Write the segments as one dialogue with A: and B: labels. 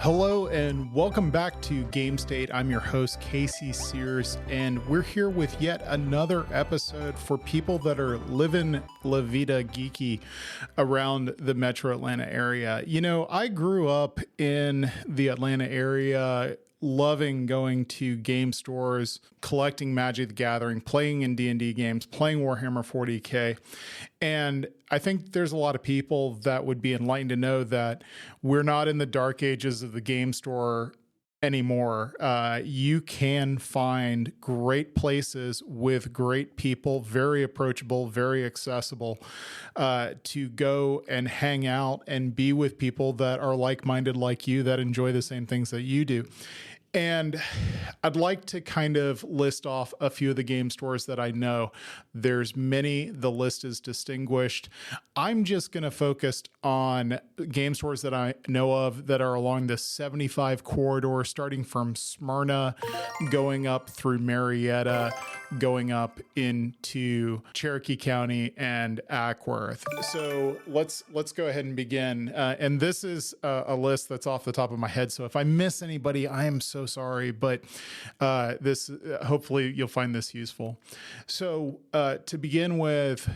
A: Hello and welcome back to Game State. I'm your host, Casey Sears, and we're here with yet another episode for people that are living La Vida Geeky around the Metro Atlanta area. You know, I grew up in the Atlanta area, loving going to game stores, collecting Magic the Gathering, playing in D&D games, playing Warhammer 40K. And I think there's a lot of people that would be enlightened to know that we're not in the dark ages of the game store anymore. You can find great places with great people, very approachable, very accessible, to go and hang out and be with people that are like-minded like you, that enjoy the same things that you do. And I'd like to kind of list off a few of the game stores that I know. There's many. The list is distinguished. I'm just going to focus on game stores that I know of that are along the 75 corridor, starting from Smyrna, going up through Marietta, going up into Cherokee County and Acworth. So let's go ahead and begin. And this is a list that's off the top of my head. So if I miss anybody, I am so sorry, but this hopefully you'll find this useful. So to begin with,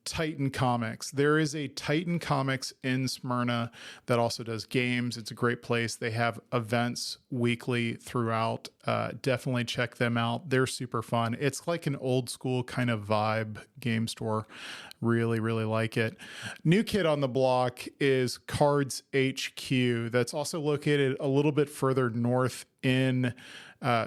A: Titan Comics. There is a Titan Comics in Smyrna that also does games. It's a great place. They have events weekly throughout. Definitely check them out. They're super fun. It's like an old school kind of vibe game store. Really, really like it. New kid on the block is Cards HQ. That's also located a little bit further north in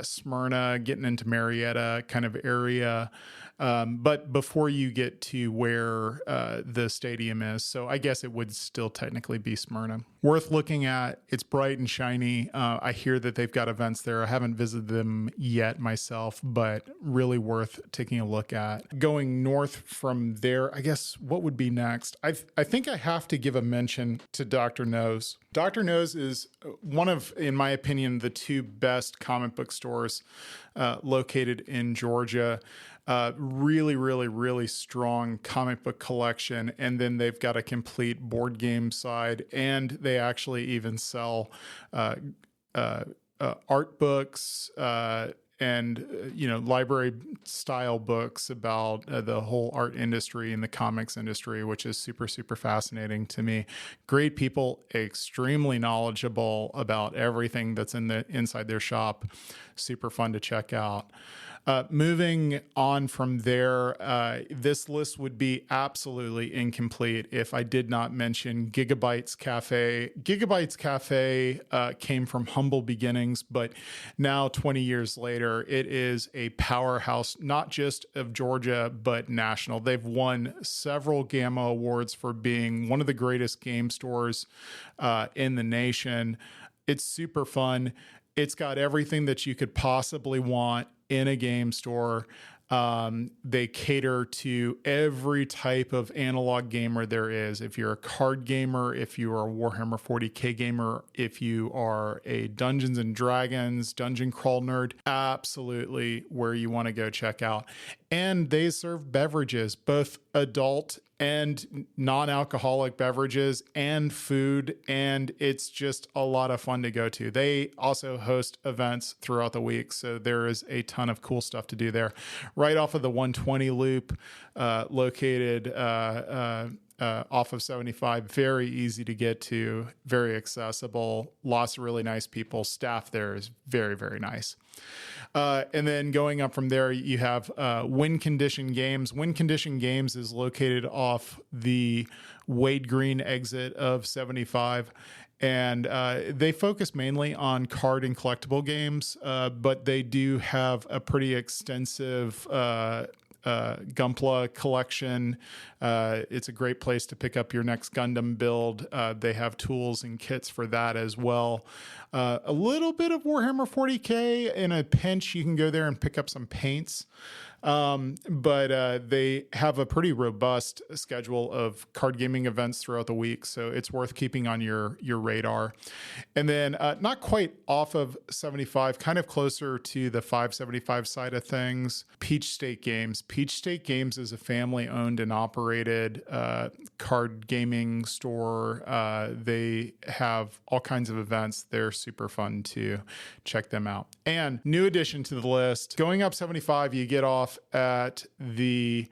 A: Smyrna, getting into Marietta kind of area. But before you get to where the stadium is, so I guess it would still technically be Smyrna. Worth looking at. It's bright and shiny. I hear that they've got events there. I haven't visited them yet myself, but really worth taking a look at. Going north from there, I guess what would be next? I think I have to give a mention to Dr. Nose. Dr. Nose is one of, in my opinion, the two best comic book stores located in Georgia. Really, really, really strong comic book collection. And then they've got a complete board game side, and they actually even sell art books and library style books about the whole art industry and the comics industry, which is super, super fascinating to me. Great people, extremely knowledgeable about everything that's inside their shop. Super fun to check out. Moving on from there, this list would be absolutely incomplete if I did not mention Giga-Bites Café. Giga-Bites Café came from humble beginnings, but now 20 years later, it is a powerhouse, not just of Georgia, but national. They've won several Gamma Awards for being one of the greatest game stores in the nation. It's super fun. It's got everything that you could possibly want in a game store. They cater to every type of analog gamer there is. If you're a card gamer, if you are a Warhammer 40K gamer, if you are a Dungeons and Dragons, dungeon crawl nerd, absolutely where you want to go check out. And they serve beverages, both adult and non-alcoholic beverages and food, and it's just a lot of fun to go to. They also host events throughout the week, so there is a ton of cool stuff to do there. Right off of the 120 loop, located off of 75, very easy to get to, very accessible, lots of really nice people. Staff there is very, very nice. And then going up from there, you have Win Condition Games. Win Condition Games is located off the Wade Green exit of 75. And they focus mainly on card and collectible games, but they do have a pretty extensive Gunpla collection. It's a great place to pick up your next Gundam build. They have tools and kits for that as well. A little bit of Warhammer 40K. In a pinch, you can go there and pick up some paints. But they have a pretty robust schedule of card gaming events throughout the week. So it's worth keeping on your radar. And then not quite off of 75, kind of closer to the 575 side of things, Peach State Games. Peach State Games is a family owned and operated card gaming store. They have all kinds of events. They're super fun to check them out. And new addition to the list, going up 75, you get off at the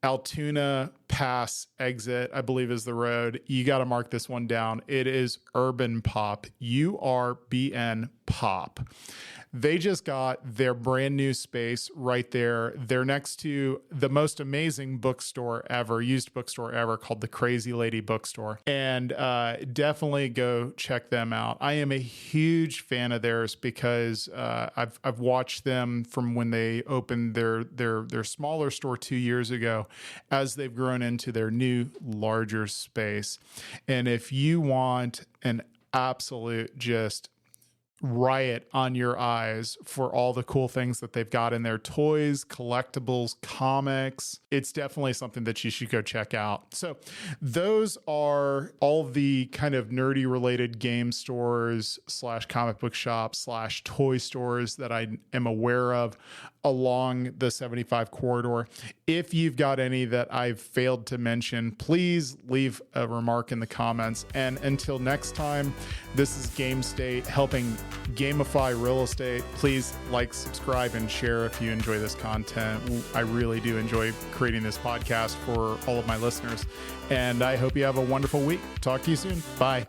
A: Altoona Pass exit, I believe is the road. You got to mark this one down. It is Urban Pop, URBN Pop. They just got their brand new space right there. They're next to the most amazing bookstore ever, used bookstore ever, called the Crazy Lady Bookstore. And definitely go check them out. I am a huge fan of theirs because I've watched them from when they opened their smaller store 2 years ago as they've grown into their new larger space. And if you want an absolute just riot on your eyes for all the cool things that they've got in their toys, collectibles, comics, it's definitely something that you should go check out. So those are all the kind of nerdy related game stores / comic book shops / toy stores that I am aware of along the 75 corridor. If you've got any that I've failed to mention, please leave a remark in the comments. And until next time, this is Game State, helping gamify real estate. Please like, subscribe, and share if you enjoy this content. I really do enjoy creating this podcast for all of my listeners. And I hope you have a wonderful week. Talk to you soon. Bye.